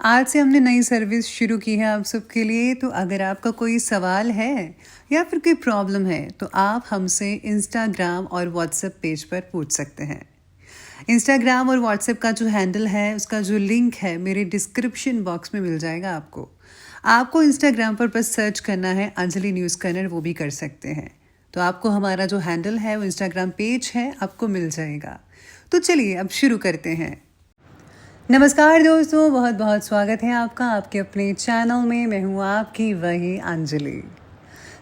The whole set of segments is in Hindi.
आज से हमने नई सर्विस शुरू की है आप सबके लिए। तो अगर आपका कोई सवाल है या फिर कोई प्रॉब्लम है तो आप हमसे इंस्टाग्राम और व्हाट्सएप पेज पर पूछ सकते हैं। इंस्टाग्राम और व्हाट्सएप का जो हैंडल है उसका जो लिंक है मेरे डिस्क्रिप्शन बॉक्स में मिल जाएगा आपको। आपको इंस्टाग्राम पर बस सर्च करना है अंजलि न्यूज़ कन्नड़, वो भी कर सकते हैं। तो आपको हमारा जो हैंडल है वो इंस्टाग्राम पेज है आपको मिल जाएगा। तो चलिए अब शुरू करते हैं। नमस्कार दोस्तों, बहुत बहुत स्वागत है आपका आपके अपने चैनल में। मैं हूँ आपकी वही अंजलि।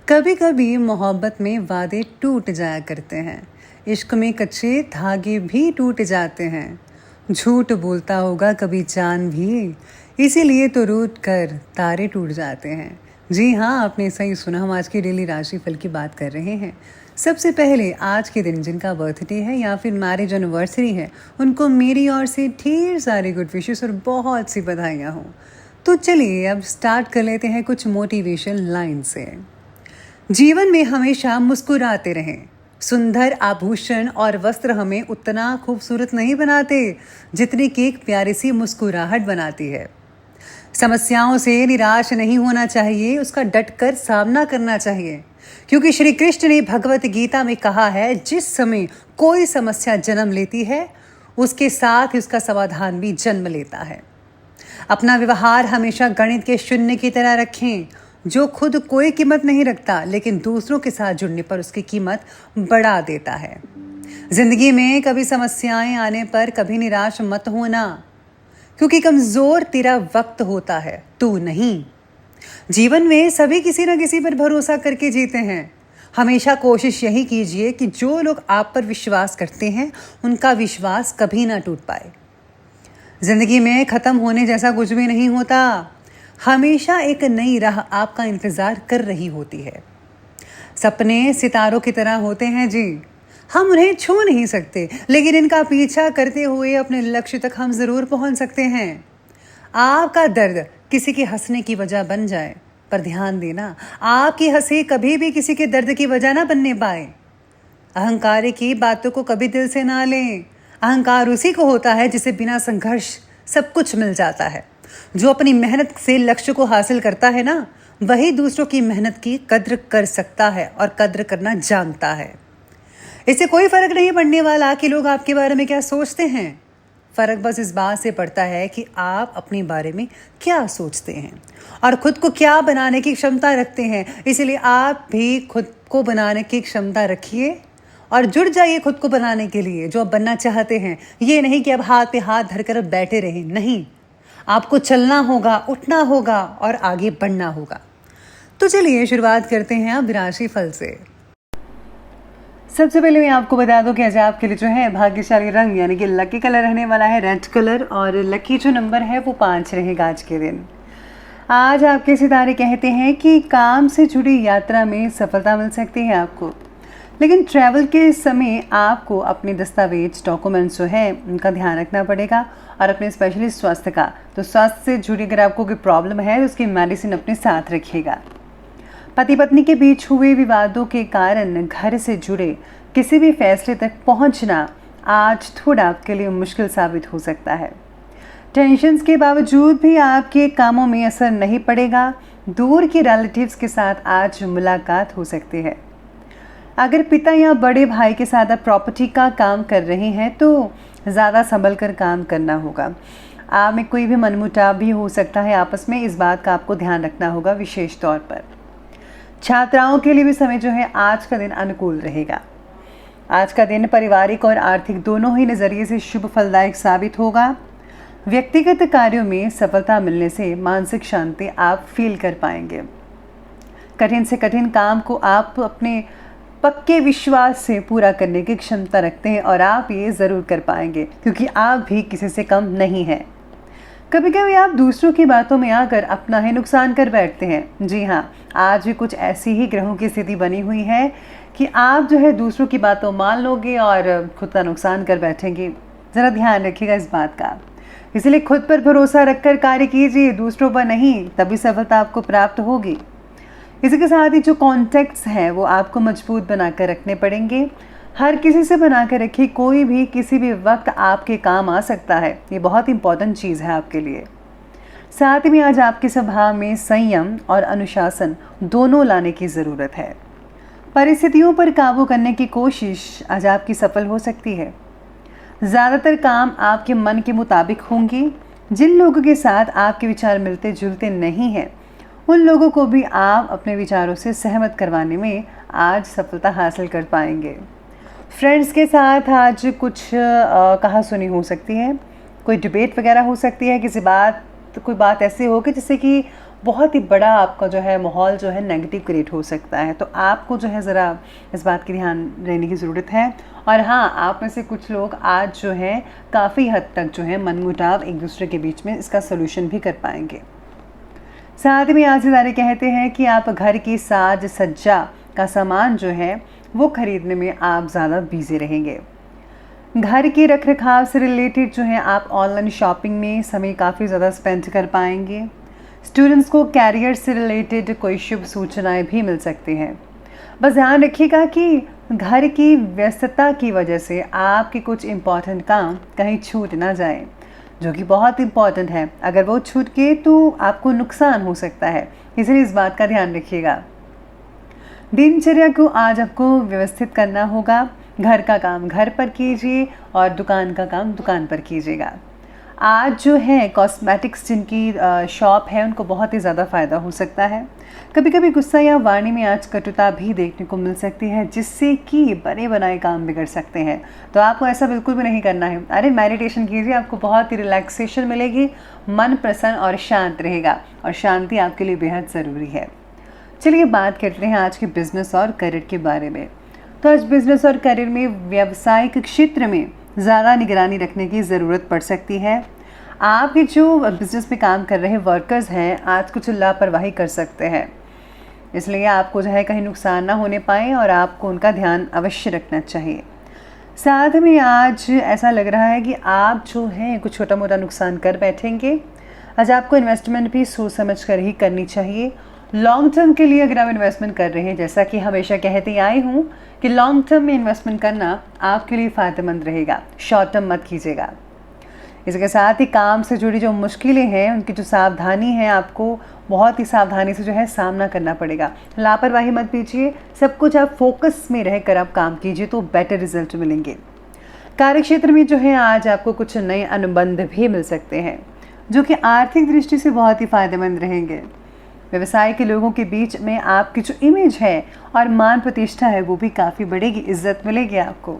कभी कभी मोहब्बत में वादे टूट जाया करते हैं, इश्क में कच्चे धागे भी टूट जाते हैं। झूठ बोलता होगा कभी चांद भी, इसीलिए तो रूठ कर तारे टूट जाते हैं। जी हाँ, आपने सही सुना। हम आज की डेली राशिफल की बात कर रहे हैं। सबसे पहले आज के दिन जिनका बर्थडे है या फिर मैरिज एनिवर्सरी है, उनको मेरी ओर से ढेर सारी गुड विशेस और बहुत सी बधाइयाँ हों। तो चलिए अब स्टार्ट कर लेते हैं कुछ मोटिवेशन लाइन से। जीवन में हमेशा मुस्कुराते रहें। सुंदर आभूषण और वस्त्र हमें उतना खूबसूरत नहीं बनाते जितनी कि एक प्यारी सी मुस्कुराहट बनाती है। समस्याओं से निराश नहीं होना चाहिए, उसका डटकर सामना करना चाहिए, क्योंकि श्री कृष्ण ने भगवत गीता में कहा है, जिस समय कोई समस्या जन्म लेती है उसके साथ ही उसका समाधान भी जन्म लेता है। अपना व्यवहार हमेशा गणित के शून्य की तरह रखें, जो खुद कोई कीमत नहीं रखता लेकिन दूसरों के साथ जुड़ने पर उसकी कीमत बढ़ा देता है। जिंदगी में कभी समस्याएं आने पर कभी निराश मत होना, क्योंकि कमजोर तेरा वक्त होता है, तू नहीं। जीवन में सभी किसी न किसी पर भरोसा करके जीते हैं। हमेशा कोशिश यही कीजिए कि जो लोग आप पर विश्वास करते हैं उनका विश्वास कभी ना टूट पाए। जिंदगी में खत्म होने जैसा कुछ भी नहीं होता, हमेशा एक नई राह आपका इंतजार कर रही होती है। सपने सितारों की तरह होते हैं जी, हम उन्हें छू नहीं सकते, लेकिन इनका पीछा करते हुए अपने लक्ष्य तक हम जरूर पहुंच सकते हैं। आपका दर्द किसी के हंसने की वजह बन जाए, पर ध्यान देना, आपकी हंसी कभी भी किसी के दर्द की वजह ना बनने पाए। अहंकार की बातों को कभी दिल से ना लें। अहंकार उसी को होता है जिसे बिना संघर्ष सब कुछ मिल जाता है। जो अपनी मेहनत से लक्ष्य को हासिल करता है ना, वही दूसरों की मेहनत की कद्र कर सकता है और कद्र करना जानता है। इससे कोई फर्क नहीं पड़ने वाला कि लोग आपके बारे में क्या सोचते हैं। फर्क बस इस बात से पड़ता है कि आप अपने बारे में क्या सोचते हैं और खुद को क्या बनाने की क्षमता रखते हैं। इसलिए आप भी खुद को बनाने की क्षमता रखिए और जुड़ जाइए खुद को बनाने के लिए जो आप बनना चाहते हैं। ये नहीं कि अब हाथ पे हाथ धरकर बैठे रहें, नहीं, आपको चलना होगा, उठना होगा और आगे बढ़ना होगा। तो चलिए शुरुआत करते हैं अब राशिफल से। सबसे पहले मैं आपको बता दूं कि आज आपके लिए जो है भाग्यशाली रंग यानी कि लकी कलर रहने वाला है रेड कलर, और लकी जो नंबर है वो 5 रहेगा आज के दिन। आज आपके सितारे कहते हैं कि काम से जुड़ी यात्रा में सफलता मिल सकती है आपको, लेकिन ट्रैवल के समय आपको अपने दस्तावेज डॉक्यूमेंट्स जो है उनका ध्यान रखना पड़ेगा, और अपने स्पेशली स्वास्थ्य का। तो स्वास्थ्य से जुड़ी अगर आपको कोई प्रॉब्लम है तो उसकी मेडिसिन अपने साथ रखिएगा। पति पत्नी के बीच हुए विवादों के कारण घर से जुड़े किसी भी फैसले तक पहुंचना आज थोड़ा आपके लिए मुश्किल साबित हो सकता है। टेंशन्स के बावजूद भी आपके कामों में असर नहीं पड़ेगा। दूर के रिलेटिव्स के साथ आज मुलाकात हो सकती है। अगर पिता या बड़े भाई के साथ आप प्रॉपर्टी का काम कर रहे हैं तो ज़्यादा संभल कर काम करना होगा। आप में कोई भी मनमुटाव भी हो सकता है आपस में, इस बात का आपको ध्यान रखना होगा विशेष तौर पर। छात्राओं के लिए भी समय जो है आज का दिन अनुकूल रहेगा। आज का दिन पारिवारिक और आर्थिक दोनों ही नज़रिए से शुभ फलदायक साबित होगा। व्यक्तिगत कार्यों में सफलता मिलने से मानसिक शांति आप फील कर पाएंगे। कठिन से कठिन काम को आप अपने पक्के विश्वास से पूरा करने की क्षमता रखते हैं और आप ये ज़रूर कर पाएंगे, क्योंकि आप भी किसी से कम नहीं हैं। कभी कभी आप दूसरों की बातों में आकर अपना ही नुकसान कर बैठते हैं। जी हाँ, आज भी कुछ ऐसी ही ग्रहों की स्थिति बनी हुई है कि आप जो है दूसरों की बातों मान लोगे और खुद का नुकसान कर बैठेंगे। ज़रा ध्यान रखिएगा इस बात का। इसलिए खुद पर भरोसा रखकर कार्य कीजिए, दूसरों पर नहीं, तभी सफलता आपको प्राप्त होगी। इसी के साथ ही जो कॉन्टैक्ट्स हैं वो आपको मजबूत बनाकर रखने पड़ेंगे। हर किसी से बना कर रखिए, कोई भी किसी भी वक्त आपके काम आ सकता है। ये बहुत इंपॉर्टेंट चीज़ है आपके लिए। साथ ही में आज आपके स्वभाव में संयम और अनुशासन दोनों लाने की ज़रूरत है। परिस्थितियों पर काबू करने की कोशिश आज आपकी सफल हो सकती है। ज़्यादातर काम आपके मन के मुताबिक होंगे। जिन लोगों के साथ आपके विचार मिलते जुलते नहीं हैं, उन लोगों को भी आप अपने विचारों से सहमत करवाने में आज सफलता हासिल कर पाएंगे। फ्रेंड्स के साथ आज कुछ कहा सुनी हो सकती है, कोई डिबेट वगैरह हो सकती है, कोई बात ऐसी होगी जिससे कि बहुत ही बड़ा आपका जो है माहौल जो है नेगेटिव क्रिएट हो सकता है। तो आपको जो है ज़रा इस बात की ध्यान रहने की ज़रूरत है। और हाँ, आप में से कुछ लोग आज जो है काफ़ी हद तक जो है मनमुटाव एक दूसरे के बीच में इसका सोल्यूशन भी कर पाएंगे। साथ में आज सितारे कहते हैं कि आप घर की साज सज्जा का सामान जो है वो खरीदने में आप ज़्यादा बिजी रहेंगे। घर के रख रखाव से रिलेटेड जो है आप ऑनलाइन शॉपिंग में समय काफ़ी ज़्यादा स्पेंड कर पाएंगे। स्टूडेंट्स को कैरियर से रिलेटेड कोई शुभ सूचनाएं भी मिल सकती हैं। बस ध्यान रखिएगा कि घर की व्यस्तता की वजह से आपके कुछ इम्पॉर्टेंट काम कहीं छूट ना जाए, जो कि बहुत इम्पॉर्टेंट है। अगर वो छूट गए तो आपको नुकसान हो सकता है, इसलिए इस बात का ध्यान रखिएगा। दिनचर्या को आज आपको व्यवस्थित करना होगा। घर का काम घर पर कीजिए और दुकान का काम दुकान पर कीजिएगा। आज जो है कॉस्मेटिक्स जिनकी शॉप है उनको बहुत ही ज़्यादा फ़ायदा हो सकता है। कभी कभी गुस्सा या वाणी में आज कटुता भी देखने को मिल सकती है, जिससे कि बने बनाए काम बिगड़ सकते हैं। तो आपको ऐसा बिल्कुल भी नहीं करना है। अरे मेडिटेशन कीजिए, आपको बहुत ही रिलैक्सेशन मिलेगी, मन प्रसन्न और शांत रहेगा, और शांति आपके लिए बेहद ज़रूरी है। चलिए बात करते हैं आज के बिजनेस और करियर के बारे में। तो आज बिजनेस और करियर में व्यावसायिक क्षेत्र में ज़्यादा निगरानी रखने की ज़रूरत पड़ सकती है। आपके जो बिज़नेस में काम कर रहे वर्कर्स हैं आज कुछ लापरवाही कर सकते हैं, इसलिए आपको जो है कहीं नुकसान ना होने पाए और आपको उनका ध्यान अवश्य रखना चाहिए। साथ में आज ऐसा लग रहा है कि आप जो है कुछ छोटा मोटा नुकसान कर बैठेंगे। आज आपको इन्वेस्टमेंट भी सोच समझ कर ही करनी चाहिए। लॉन्ग टर्म के लिए अगर आप इन्वेस्टमेंट कर रहे हैं, जैसा कि हमेशा कहती आई हूँ कि लॉन्ग टर्म में इन्वेस्टमेंट करना आपके लिए फ़ायदेमंद रहेगा, शॉर्ट टर्म मत कीजिएगा। इसके साथ ही काम से जुड़ी जो मुश्किलें हैं उनकी जो सावधानी है, आपको बहुत ही सावधानी से जो है सामना करना पड़ेगा। लापरवाही मत कीजिए, सब कुछ आप फोकस में रहकर आप काम कीजिए तो बेटर रिजल्ट मिलेंगे। कार्यक्षेत्र में जो है आज आपको कुछ नए अनुबंध भी मिल सकते हैं, जो कि आर्थिक दृष्टि से बहुत ही फ़ायदेमंद रहेंगे। व्यवसाय के लोगों के बीच में आपकी जो इमेज है और मान प्रतिष्ठा है वो भी काफ़ी बढ़ेगी, इज्जत मिलेगी आपको।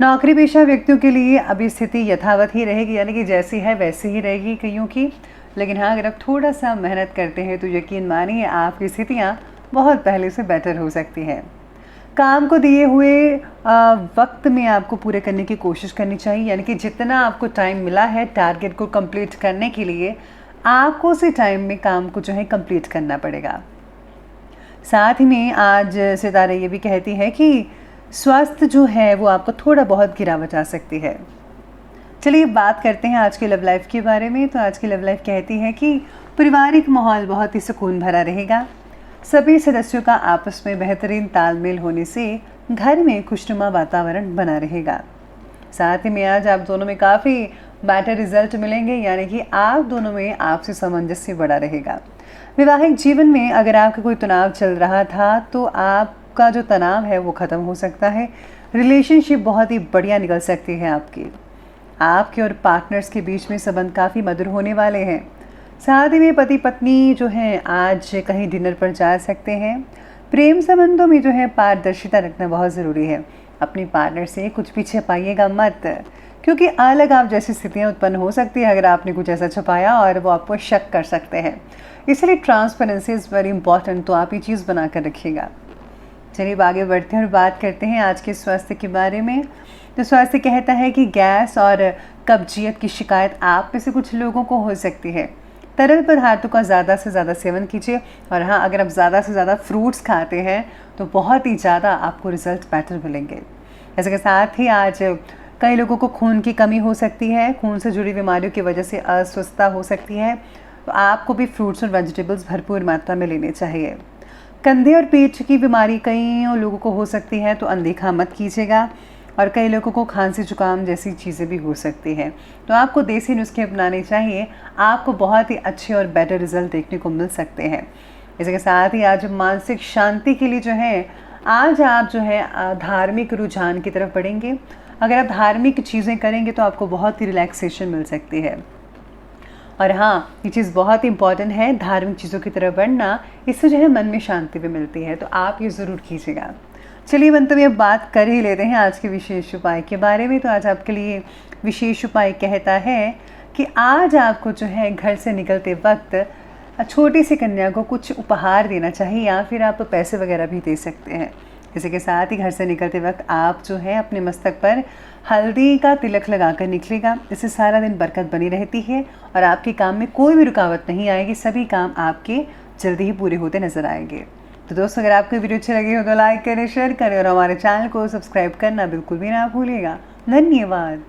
नौकरी पेशा व्यक्तियों के लिए अभी स्थिति यथावत ही रहेगी, यानी कि जैसी है वैसी ही रहेगी कईयों की। लेकिन हाँ, अगर आप थोड़ा सा मेहनत करते हैं तो यकीन मानिए आपकी स्थितियाँ बहुत पहले से बेटर हो सकती हैं। काम को दिए हुए वक्त में आपको पूरे करने की कोशिश करनी चाहिए, यानी कि जितना आपको टाइम मिला है टारगेट को कंप्लीट करने के लिए, आपको उसी टाइम में काम को जो है कंप्लीट करना पड़ेगा। साथ ही में आज सितारे ये भी कहती है कि स्वास्थ्य जो है वो आपको थोड़ा बहुत गिरावट आ सकती है। चलिए बात करते हैं आज के लव लाइफ के बारे में। तो आज की लव लाइफ कहती है कि पारिवारिक माहौल बहुत ही सुकून भरा रहेगा। सभी सदस्यों का आपस में बेहतरीन तालमेल होने से घर में खुशनुमा वातावरण बना रहेगा। साथ ही में आज आप दोनों में काफ़ी बेटर रिजल्ट मिलेंगे, यानी कि आप दोनों में आपसी सामंजस्य बढ़ा रहेगा। वैवाहिक जीवन में अगर आपका कोई तनाव चल रहा था तो आपका जो तनाव है वो ख़त्म हो सकता है। रिलेशनशिप बहुत ही बढ़िया निकल सकती है आपके और पार्टनर्स के बीच में संबंध काफ़ी मधुर होने वाले हैं। साथ ही में पति पत्नी जो हैं आज कहीं डिनर पर जा सकते हैं। प्रेम संबंधों में जो है पारदर्शिता रखना बहुत ज़रूरी है। अपनी पार्टनर से कुछ भी छिपाइएगा मत, क्योंकि अलग आप जैसी स्थितियाँ उत्पन्न हो सकती है अगर आपने कुछ ऐसा छुपाया और वो आपको शक कर सकते हैं। इसलिए ट्रांसपेरेंसी इज़ वेरी इंपॉर्टेंट, तो आप ये चीज़ बना कर रखिएगा। चलिए आगे बढ़ते हैं और बात करते हैं आज के स्वास्थ्य के बारे में। तो स्वास्थ्य कहता है कि गैस और कब्जियत की शिकायत आप में से कुछ लोगों को हो सकती है। तरल पदार्थों का ज़्यादा से ज़्यादा सेवन कीजिए, और हाँ, अगर आप ज़्यादा से ज़्यादा फ्रूट्स खाते हैं तो बहुत ही ज़्यादा आपको रिजल्ट बेटर मिलेंगे। इसके साथ ही आज कई लोगों को खून की कमी हो सकती है, खून से जुड़ी बीमारियों की वजह से अस्वस्थता हो सकती है, तो आपको भी फ्रूट्स और वेजिटेबल्स भरपूर मात्रा में लेने चाहिए। कंधे और पेट की बीमारी कई लोगों को हो सकती है, तो अनदेखा मत कीजिएगा। और कई लोगों को खांसी जुकाम जैसी चीज़ें भी हो सकती हैं। तो आपको देसी नुस्खे अपनाने चाहिए, आपको बहुत ही अच्छे और बेटर रिजल्ट देखने को मिल सकते हैं। इसके साथ ही आज मानसिक शांति के लिए जो है, आज आप जो है धार्मिक रुझान की तरफ बढ़ेंगे। अगर आप धार्मिक चीज़ें करेंगे तो आपको बहुत ही रिलैक्सेशन मिल सकती है। और हाँ, ये चीज़ बहुत ही इंपॉर्टेंट है, धार्मिक चीज़ों की तरफ बढ़ना, इससे जो है मन में शांति भी मिलती है, तो आप ये ज़रूर कीजिएगा। चलिए बनते हुए बात कर ही लेते हैं आज के विशेष उपाय के बारे में। तो आज आपके लिए विशेष उपाय कहता है कि आज आपको जो है घर से निकलते वक्त छोटी सी कन्या को कुछ उपहार देना चाहिए, या फिर आप पैसे वगैरह भी दे सकते हैं। इसी के साथ ही घर से निकलते वक्त आप जो है अपने मस्तक पर हल्दी का तिलक लगाकर निकलेगा। इससे सारा दिन बरकत बनी रहती है और आपके काम में कोई भी रुकावट नहीं आएगी, सभी काम आपके जल्दी ही पूरे होते नजर आएंगे। तो दोस्तों, अगर आपको वीडियो अच्छी लगी हो तो लाइक करें, शेयर करें और हमारे चैनल को सब्सक्राइब करना बिल्कुल भी ना भूलिएगा। धन्यवाद।